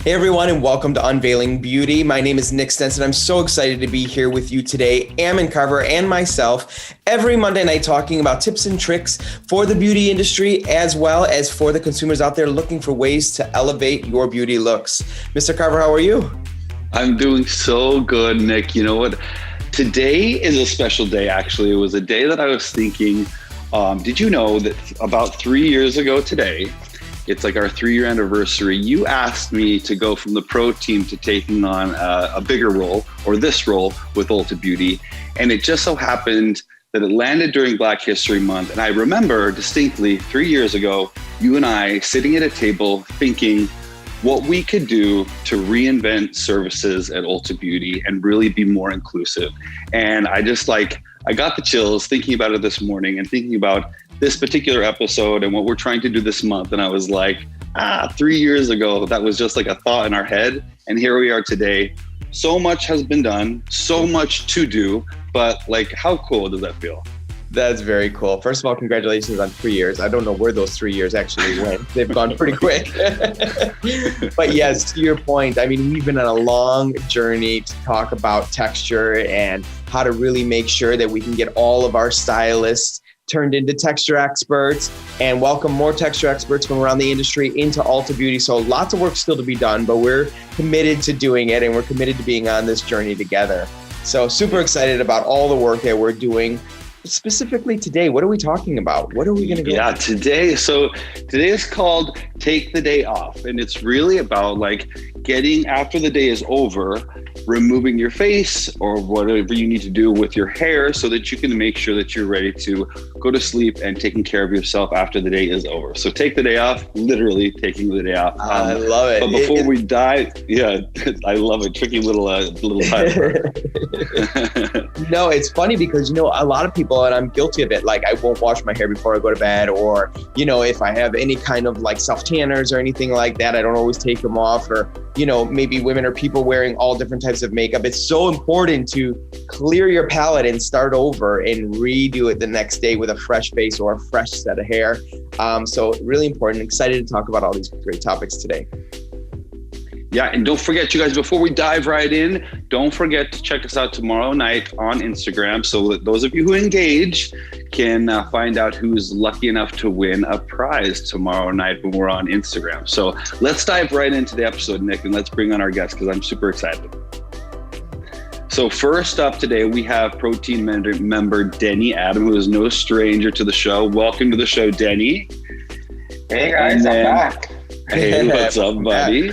Hey everyone, and welcome to Unveiling Beauty. My name is Nick Stenson. I'm so excited to be here with you today, Ammon and myself, every Monday night talking about tips and tricks for the beauty industry, as well as for the consumers out there looking for ways to elevate your beauty looks. Mr. Carver, how are you? I'm doing so good, Nick. You know what? Today is a special day, actually. It was a day that I was thinking, did you know that about 3 years ago today, it's like our 3-year anniversary, you asked me to go from the pro team to taking on a bigger role, or this role with Ulta Beauty. And it just so happened that it landed during Black History Month. And I remember distinctly 3 years ago, you and I sitting at a table thinking what we could do to reinvent services at Ulta Beauty and really be more inclusive. And I got the chills thinking about it this morning and thinking about this particular episode and what we're trying to do this month. And I was like, 3 years ago, that was just like a thought in our head. And here we are today. So much has been done, so much to do, but like, how cool does that feel? That's very cool. First of all, congratulations on 3 years. I don't know where those 3 years actually went. They've gone pretty quick. But yes, to your point, I mean, we've been on a long journey to talk about texture and how to really make sure that we can get all of our stylists turned into texture experts and welcome more texture experts from around the industry into Ulta Beauty. So lots of work still to be done, but we're committed to doing it and we're committed to being on this journey together. So super excited about all the work that we're doing. Specifically today, what are we talking about? What are we going to go? Yeah, today is called Take the Day Off. And it's really about like getting, after the day is over, removing your face or whatever you need to do with your hair so that you can make sure that you're ready to go to sleep and taking care of yourself after the day is over. So take the day off, literally taking the day off. I love it. But before we dive, yeah, I love it. Tricky little title. No, it's funny because, a lot of people, and I'm guilty of it, like I won't wash my hair before I go to bed, or, if I have any kind of like self tanners or anything like that, I don't always take them off, or, maybe women or people wearing all different types of makeup. It's so important to clear your palette and start over and redo it the next day with a fresh face or a fresh set of hair. So really important. Excited to talk about all these great topics today. Yeah, and don't forget, you guys, before we dive right in, don't forget to check us out tomorrow night on Instagram so that those of you who engage can find out who's lucky enough to win a prize tomorrow night when we're on Instagram. So let's dive right into the episode, Nick, and let's bring on our guest because I'm super excited. So first up today, we have Pro Team member Deney Adam, who is no stranger to the show. Welcome to the show, Deney. Hey guys, I'm back. Hey, what's up, buddy?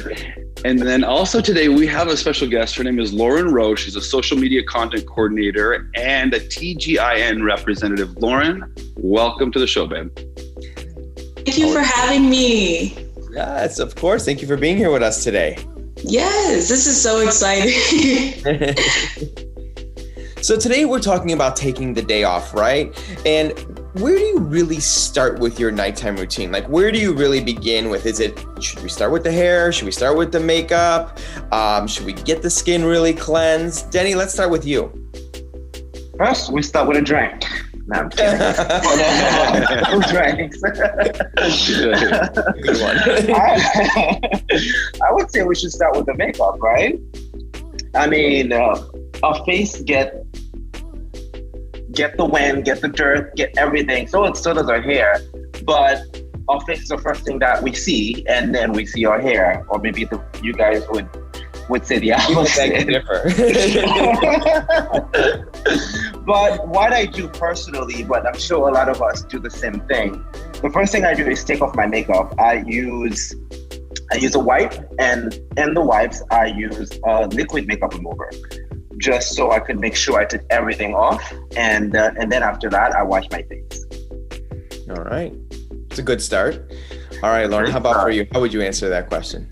And then also today we have a special guest. Her name is Lauren Rowe. She's a social media content coordinator and a TGIN representative. Lauren, welcome to the show, babe. Thank you for having me. Yes, of course. Thank you for being here with us today. Yes, this is so exciting. So today we're talking about taking the day off, right? And where do you really start with your nighttime routine? Like, where do you really begin with? Should we start with the hair? Should we start with the makeup? Should we get the skin really cleansed? Denny, let's start with you. First, we start with a drink. No, I'm kidding. Drinks. Good one. I would say we should start with the makeup, right? I mean, our face get the wind, get the dirt, get everything. So does our hair. But our face is the first thing that we see, and then we see our hair. Or maybe you guys would say the opposite. But what I do personally, but I'm sure a lot of us do the same thing. The first thing I do is take off my makeup. I use a wipe, and in the wipes, I use a liquid makeup remover, just so I could make sure I took everything off. And then after that, I wash my face. All right. It's a good start. All right, Lauren, how about for you? How would you answer that question?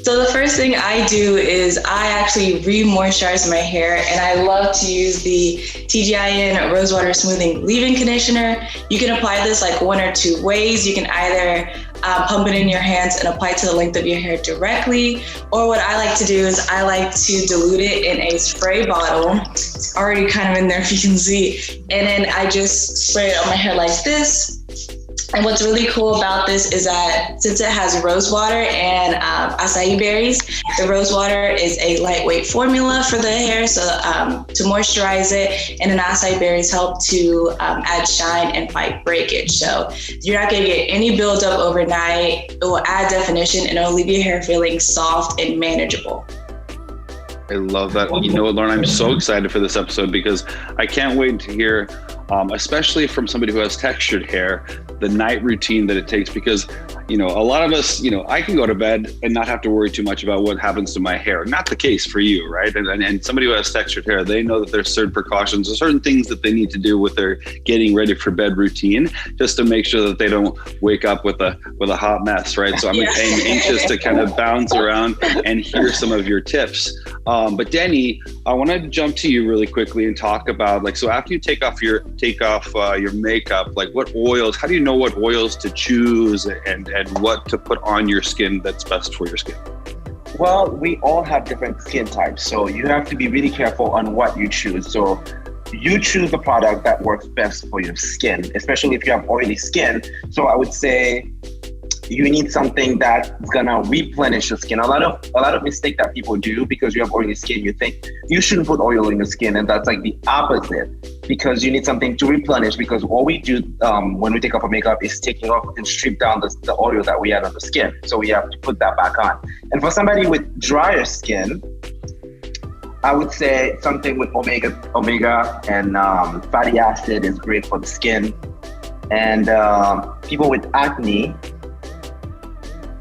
So the first thing I do is I actually re-moisturize my hair, and I love to use the TGIN Rosewater Smoothing Leave-In Conditioner. You can apply this like one or two ways. You can either pump it in your hands and apply it to the length of your hair directly, or what I like to do is I like to dilute it in a spray bottle. It's already kind of in there if you can see. And then I just spray it on my hair like this. And what's really cool about this is that since it has rose water and acai berries, the rose water is a lightweight formula for the hair, so to moisturize it, and then acai berries help to add shine and fight breakage. So you're not going to get any buildup overnight. It will add definition and it'll leave your hair feeling soft and manageable. I love that. You know what, Lauren, I'm so excited for this episode because I can't wait to hear, especially from somebody who has textured hair, the night routine that it takes, because, you know, a lot of us, you know, I can go to bed and not have to worry too much about what happens to my hair. Not the case for you, right? And somebody who has textured hair, they know that there's certain precautions or certain things that they need to do with their getting ready for bed routine, just to make sure that they don't wake up with a hot mess, right? So I'm anxious to kind of bounce around and hear some of your tips. But Denny, I want to jump to you really quickly and talk about, like, so after you take off your makeup, like what oils, how do you know what oils to choose and what to put on your skin that's best for your skin? Well, we all have different skin types, so you have to be really careful on what you choose. So you choose the product that works best for your skin, especially if you have oily skin. So I would say you need something that's gonna replenish your skin. A lot of mistake that people do because you have oily skin, you think you shouldn't put oil in your skin, and that's like the opposite, because you need something to replenish, because all we do when we take off our makeup is taking off and strip down the oil that we had on the skin. So we have to put that back on. And for somebody with drier skin, I would say something with omega and fatty acid is great for the skin. And people with acne,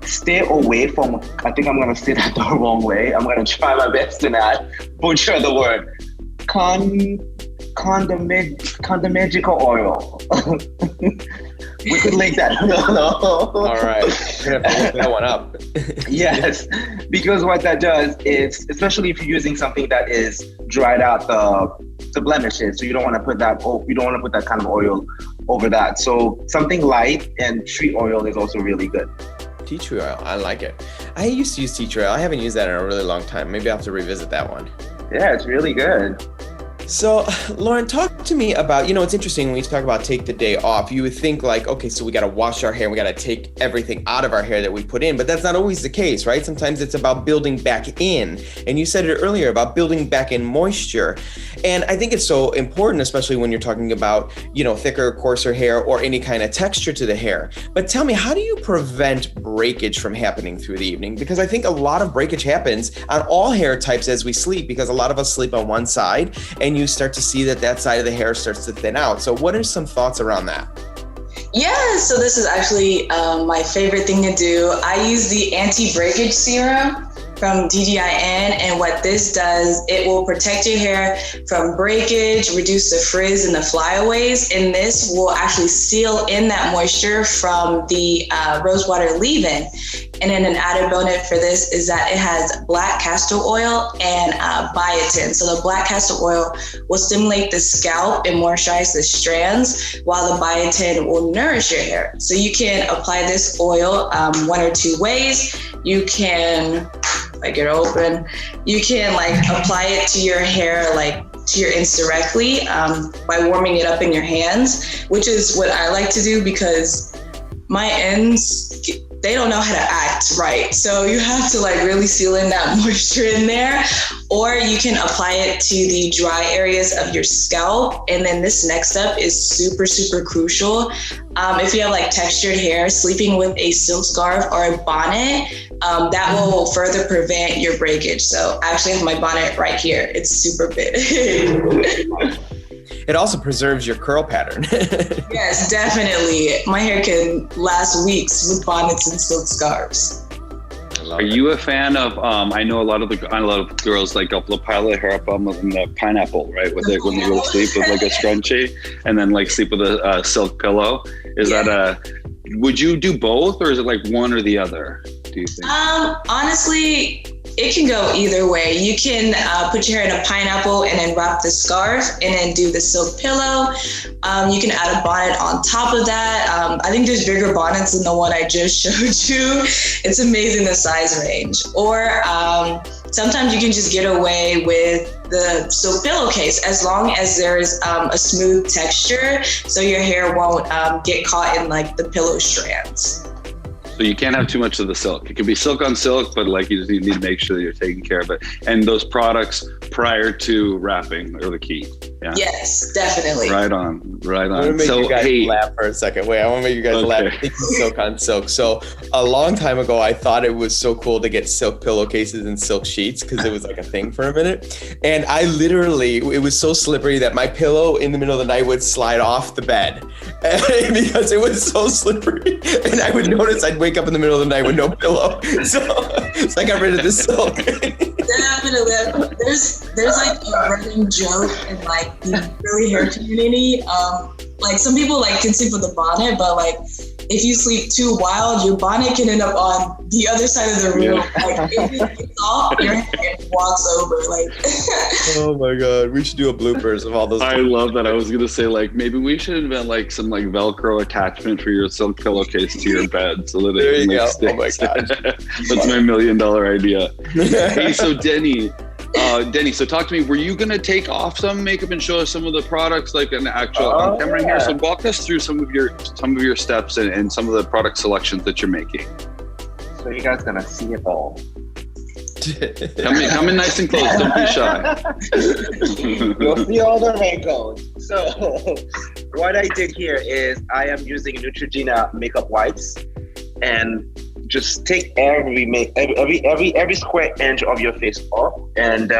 stay away from, I think I'm going to say that the wrong way. I'm going to try my best to not butcher the word. Condomagical oil. We could link that. No. All right. We're going to have to look that one up. Yes, because what that does is, especially if you're using something that is dried out the blemishes, so you don't want to put that kind of oil over that. So something light, and tree oil is also really good. Tea tree oil, I like it. I used to use tea tree oil. I haven't used that in a really long time. Maybe I'll have to revisit that one. Yeah, it's really good. So, Lauren, talk to me about, it's interesting when we talk about take the day off, you would think like, okay, so we got to wash our hair, we got to take everything out of our hair that we put in, but that's not always the case, right? Sometimes it's about building back in. And you said it earlier about building back in moisture. And I think it's so important, especially when you're talking about, thicker, coarser hair or any kind of texture to the hair. But tell me, how do you prevent breakage from happening through the evening? Because I think a lot of breakage happens on all hair types as we sleep, because a lot of us sleep on one side, and you start to see that side of the hair starts to thin out. So what are some thoughts around that? Yeah, so this is actually my favorite thing to do. I use the anti-breakage serum from TGIN, and what this does, it will protect your hair from breakage, reduce the frizz and the flyaways, and this will actually seal in that moisture from the rosewater leave-in. And then an added bonus for this is that it has black castor oil and biotin. So the black castor oil will stimulate the scalp and moisturize the strands, while the biotin will nourish your hair. So you can apply this oil one or two ways. You can, if I get it open, you can apply it to your hair, to your ends directly by warming it up in your hands, which is what I like to do because my ends, they don't know how to act right. So you have to really seal in that moisture in there, or you can apply it to the dry areas of your scalp. And then this next step is super, super crucial. If you have textured hair, sleeping with a silk scarf or a bonnet, that will further prevent your breakage. So I actually have my bonnet right here. It's super big. It also preserves your curl pattern. Yes, definitely. My hair can last weeks with bonnets and silk scarves. Are you a fan of? I know a lot of girls they'll pile their hair up on the pineapple, right? When they go to sleep with a scrunchie, and then sleep with a silk pillow. Is that would you do both, or is it one or the other? Do you think? Honestly, it can go either way. You can put your hair in a pineapple and then wrap the scarf and then do the silk pillow. You can add a bonnet on top of that. I think there's bigger bonnets than the one I just showed you. It's amazing the size range. Or sometimes you can just get away with the silk pillowcase as long as there's a smooth texture so your hair won't get caught in like the pillow strands. So you can't have too much of the silk. It can be silk on silk, but like you just need to make sure that you're taking care of it. And those products prior to wrapping are the key. Yeah. Yes, definitely. Right on. I want to make you guys hey, laugh for a second. Wait, I want to make you guys laugh. Thinking silk on silk. So a long time ago, I thought it was so cool to get silk pillowcases and silk sheets because it was like a thing for a minute. And I literally, it was so slippery that my pillow in the middle of the night would slide off the bed because it was so slippery. And I would notice I'd wake up in the middle of the night with no pillow. So I got rid of the silk. Definitely. There's like a running joke in like the curly hair community. Like some people like can sleep with a bonnet, but like if you sleep too wild, your bonnet can end up on the other side of the room. Yeah. Like if it gets off, your head walks over. Like oh my god, we should do a bloopers of all those. I love that. I was gonna say like maybe we should invent like some like Velcro attachment for your silk pillowcase to your bed so that there it you go. sticks. Oh my gosh. That's my $1 million idea. Hey, so Denny, so talk to me. Were you going to take off some makeup and show us some of the products like an actual on camera here? So walk us through some of your steps and some of the product selections that you're making. So you guys gonna see it all. Come in nice and close. Don't be shy. You'll see all the wrinkles. So what I did here is I am using Neutrogena makeup wipes and just take every square inch of your face off and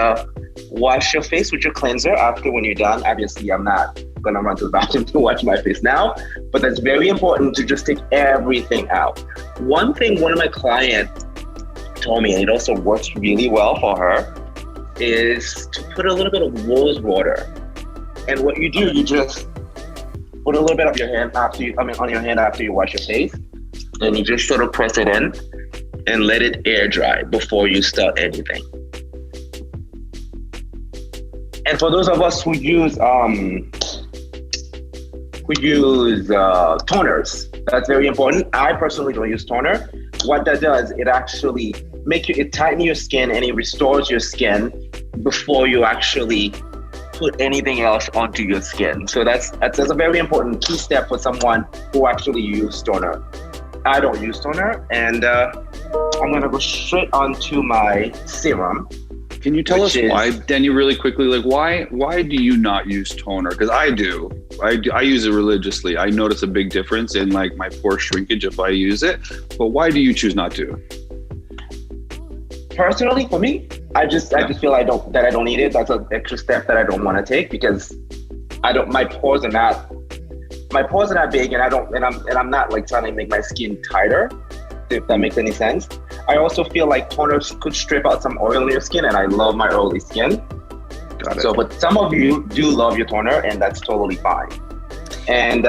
wash your face with your cleanser after when you're done. Obviously, I'm not gonna run to the bathroom to wash my face now, but that's very important to just take everything out. One thing one of my clients told me, and it also works really well for her, is to put a little bit of rose water. And what you do, you just put a little bit of your hand on your hand after you wash your face. And you just sort of press it in and let it air dry before you start anything. And for those of us who use toners, that's very important. I personally don't use toner. What that does, it actually it tightens your skin and it restores your skin before you actually put anything else onto your skin. So that's a very important key step for someone who actually uses toner. I don't use toner, and I'm gonna go straight onto my serum. Can you tell us why, Denny, really quickly? Like, why do you not use toner? Because I do. I use it religiously. I notice a big difference in like my pore shrinkage if I use it. But why do you choose not to? Personally, for me, I just feel I don't need it. That's an extra step that I don't want to take because my pores are not big, and I'm not like trying to make my skin tighter, if that makes any sense. I also feel like toner could strip out some oil in your skin, and I love my oily skin. Got it. So, but some of you do love your toner, and that's totally fine. And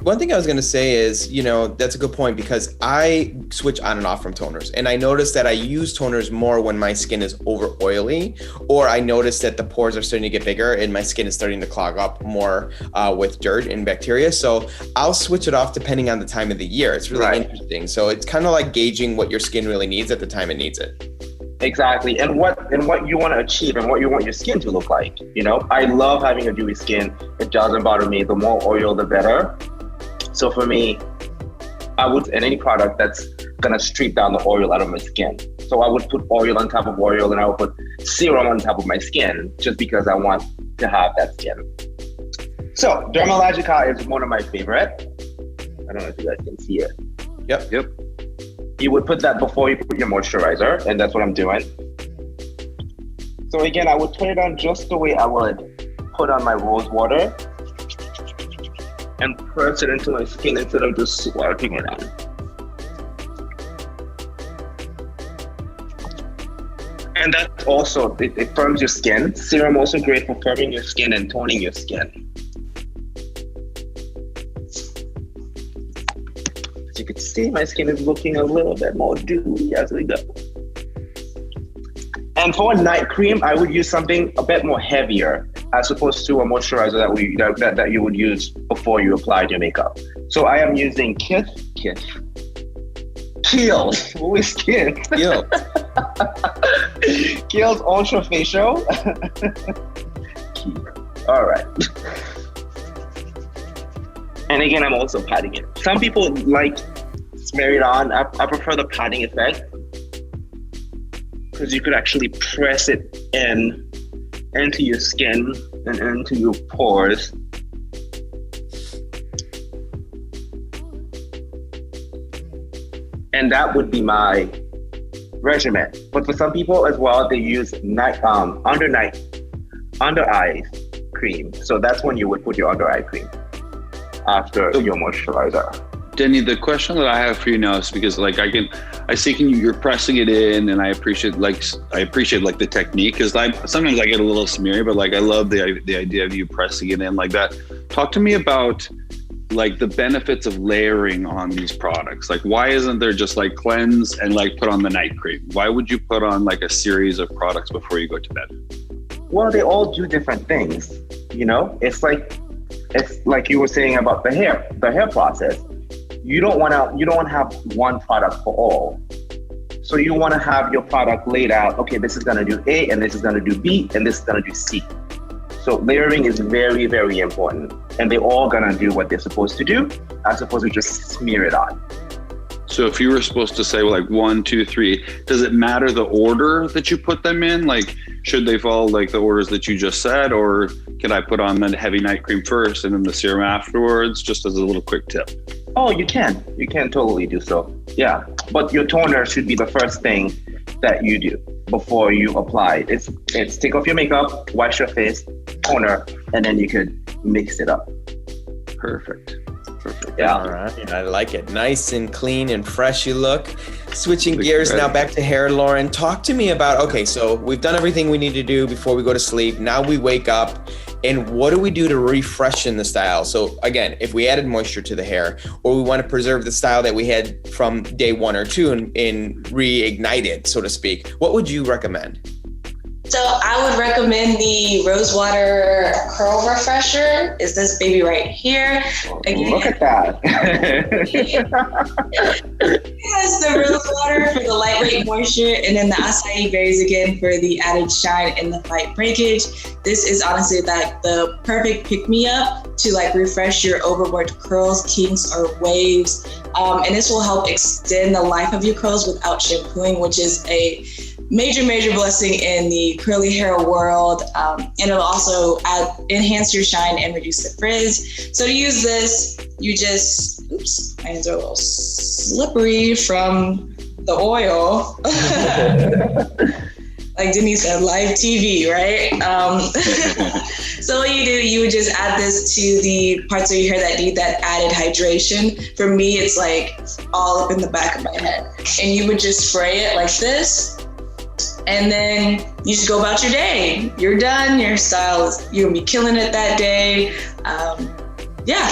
one thing I was going to say is, that's a good point because I switch on and off from toners. And I notice that I use toners more when my skin is over oily, or I notice that the pores are starting to get bigger and my skin is starting to clog up more with dirt and bacteria. So I'll switch it off depending on the time of the year. It's really interesting. So it's kind of like gauging what your skin really needs at the time it needs it. Exactly. And what you want to achieve and what you want your skin to look like. I love having a dewy skin. It doesn't bother me. The more oil, the better. So for me, I would, in any product that's gonna strip down the oil out of my skin. So I would put oil on top of oil and I would put serum on top of my skin just because I want to have that skin. So Dermalogica is one of my favorite. I don't know if you guys can see it. Yep. You would put that before you put your moisturizer, and that's what I'm doing. So again, I would put it on just the way I would put on my rose water. And press it into my skin instead of just swiping it on. And that also, it firms your skin. Serum also great for firming your skin and toning your skin. As you can see, my skin is looking a little bit more dewy as we go. And for a night cream, I would use something a bit more heavier as opposed to a moisturizer that you would use before you applied your makeup. So I am using Kiehl's. Who is Kiehl's? Kiehl's Ultra Facial. All right. And again, I'm also patting it. Some people like smear it on. I prefer the patting effect because you could actually press it into your skin and into your pores. And that would be my regimen. But for some people as well, they use under eyes cream. So that's when you would put your under eye cream after your moisturizer. Denny, the question that I have for you now is because I see you're pressing it in, and I appreciate the technique, because sometimes I get a little smeary, but I love the idea of you pressing it in like that. Talk to me about the benefits of layering on these products. Why isn't there just cleanse and put on the night cream? Why would you put on a series of products before you go to bed? Well, they all do different things. It's like you were saying about the hair process. You don't want to have one product for all. So you want to have your product laid out. Okay, this is going to do A, and this is going to do B, and this is going to do C. So layering is very, very important. And they're all going to do what they're supposed to do, as opposed to just smear it on. So if you were supposed to say 1, 2, 3, does it matter the order that you put them in? Should they follow the orders that you just said, or can I put on the heavy night cream first and then the serum afterwards, just as a little quick tip? Oh, you can totally do so. Yeah, but your toner should be the first thing that you do before you apply it. It's take off your makeup, wash your face, toner, and then you could mix it up. Perfect. Yeah. All right. I like it. Nice and clean and fresh you look. Switching gears now back to hair, Lauren. Talk to me about, okay, so we've done everything we need to do before we go to sleep. Now we wake up, and what do we do to refreshen the style? So again, if we added moisture to the hair, or we want to preserve the style that we had from day 1 or 2 and reignite it, so to speak, what would you recommend? So I would recommend the Rosewater Curl Refresher. Is this baby right here? Again, look at that. It has the Rosewater for the lightweight moisture, and then the acai berries again for the added shine and the fight breakage. This is honestly the perfect pick-me-up to refresh your overboard curls, kinks, or waves. And this will help extend the life of your curls without shampooing, which is a major blessing in the curly hair world. And it'll also enhance your shine and reduce the frizz. So to use this, you just, my hands are a little slippery from the oil. Like Denise said, live TV, right? So what you would just add this to the parts of your hair that need that added hydration. For me, it's all up in the back of my head. And you would just spray it like this. And then you just go about your day. You're done. Your style you're gonna be killing it that day. Yeah.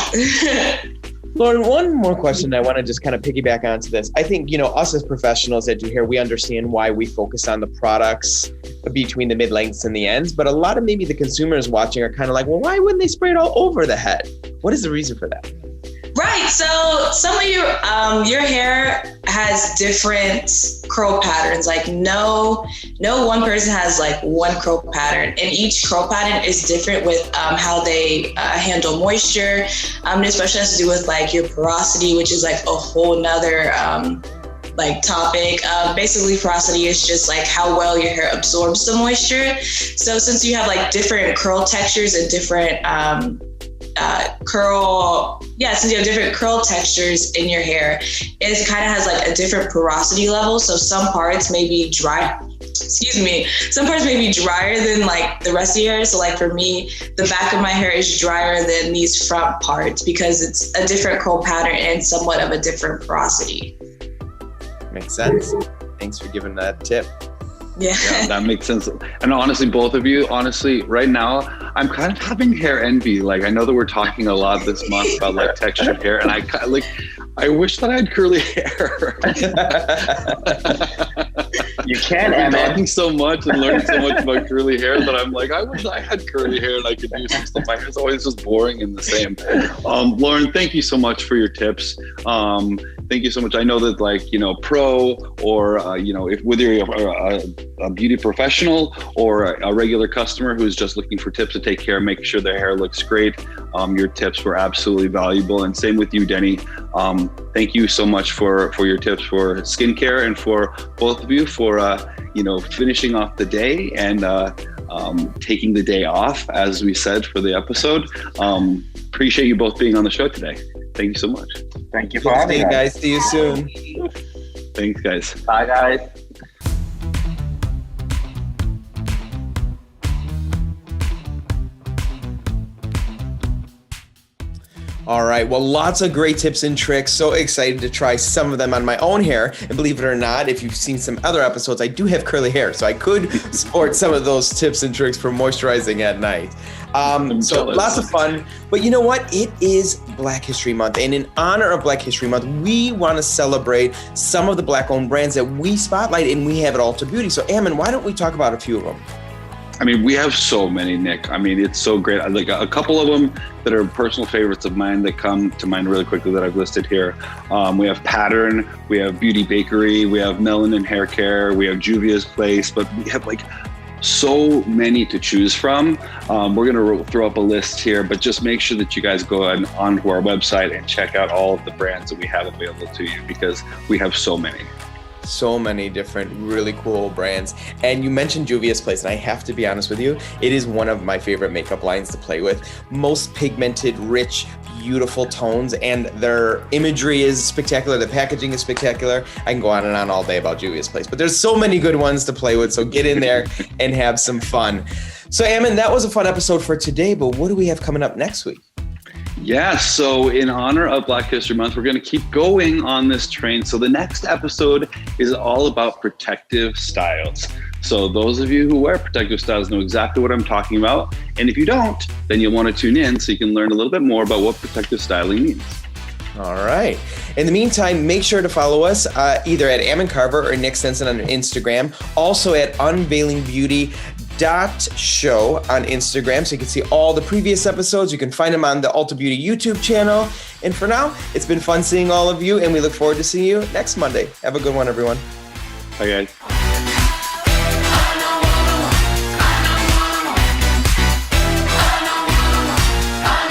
Lauren, one more question I want to just kind of piggyback onto this. I think, us as professionals that do hair, we understand why we focus on the products between the mid-lengths and the ends, but a lot of maybe the consumers watching are kind of well, why wouldn't they spray it all over the head? What is the reason for that? Right. So some of your hair has different curl patterns. No one person has one curl pattern, and each curl pattern is different with how they handle moisture. It especially has to do with your porosity, which is a whole nother topic. Basically, porosity is just how well your hair absorbs the moisture. So since you have different curl textures and different since you have different curl textures in your hair, it kind of has a different porosity level. So some parts may be dry. Some parts may be drier than the rest of your hair. So for me, the back of my hair is drier than these front parts because it's a different curl pattern and somewhat of a different porosity. Makes sense. Thanks for giving that tip. Yeah, that makes sense. And honestly, both of you, right now, I'm kind of having hair envy. I know that we're talking a lot this month about textured hair, and I wish that I had curly hair. You can, I'm Ammon. talking so much and learning so much about curly hair that I'm like, I wish I had curly hair and I could do some stuff. My hair's always just boring and the same. Lauren, thank you so much for your tips. Thank you so much. I know that, like, you know, pro or, you know, if whether you're a beauty professional or a regular customer who's just looking for tips to take care of making sure their hair looks great, your tips were absolutely valuable. And same with you, Denny. Thank you so much for your tips for skincare and for both of you for, you know, finishing off the day and taking the day off, as we said for the episode. Appreciate you both being on the show today. Thank you so much. Thank you for having us. Guys, see you soon. Thanks, guys. Bye, guys. All right. Well, lots of great tips and tricks. So excited to try some of them on my own hair. And believe it or not, if you've seen some other episodes, I do have curly hair. So I could sport some of those tips and tricks for moisturizing at night. So lots of fun. But you know what? It is Black History Month. And in honor of Black History Month, we want to celebrate some of the Black-owned brands that we spotlight, and we have at Ulta Beauty. So Ammon, why don't we talk about a few of them? I mean, we have so many, Nick. I mean, it's so great. Like a couple of them that are personal favorites of mine that come to mind really quickly that I've listed here. We have Pattern, we have Beauty Bakery, we have Melanin Hair Care, we have Juvia's Place, but we have like so many to choose from. We're going to throw up a list here, but just make sure that you guys go onto our website and check out all of the brands that we have available to you, because we have so many. So many different really cool brands. And you mentioned Juvia's Place, and I have to be honest with you, it is one of my favorite makeup lines to play with. Most pigmented, rich, beautiful tones, and their imagery is spectacular. The packaging is spectacular. I can go on and on all day about Juvia's Place, but there's so many good ones to play with. So get in there and have some fun. So Ammon, that was a fun episode for today, but what do we have coming up next week? Yeah, so in honor of Black History Month, we're going to keep going on this train. So the next episode is all about protective styles. So those of you who wear protective styles know exactly what I'm talking about. And if you don't, then you'll want to tune in so you can learn a little bit more about what protective styling means. All right. In the meantime, make sure to follow us either at Ammon Carver or Nick Sensen on Instagram. Also at Unveiling Beauty .show on Instagram, so you can see all the previous episodes. You can find them on the Ulta Beauty YouTube channel. And for now, it's been fun seeing all of you, and we look forward to seeing you next Monday. Have a good one, everyone. Bye, guys.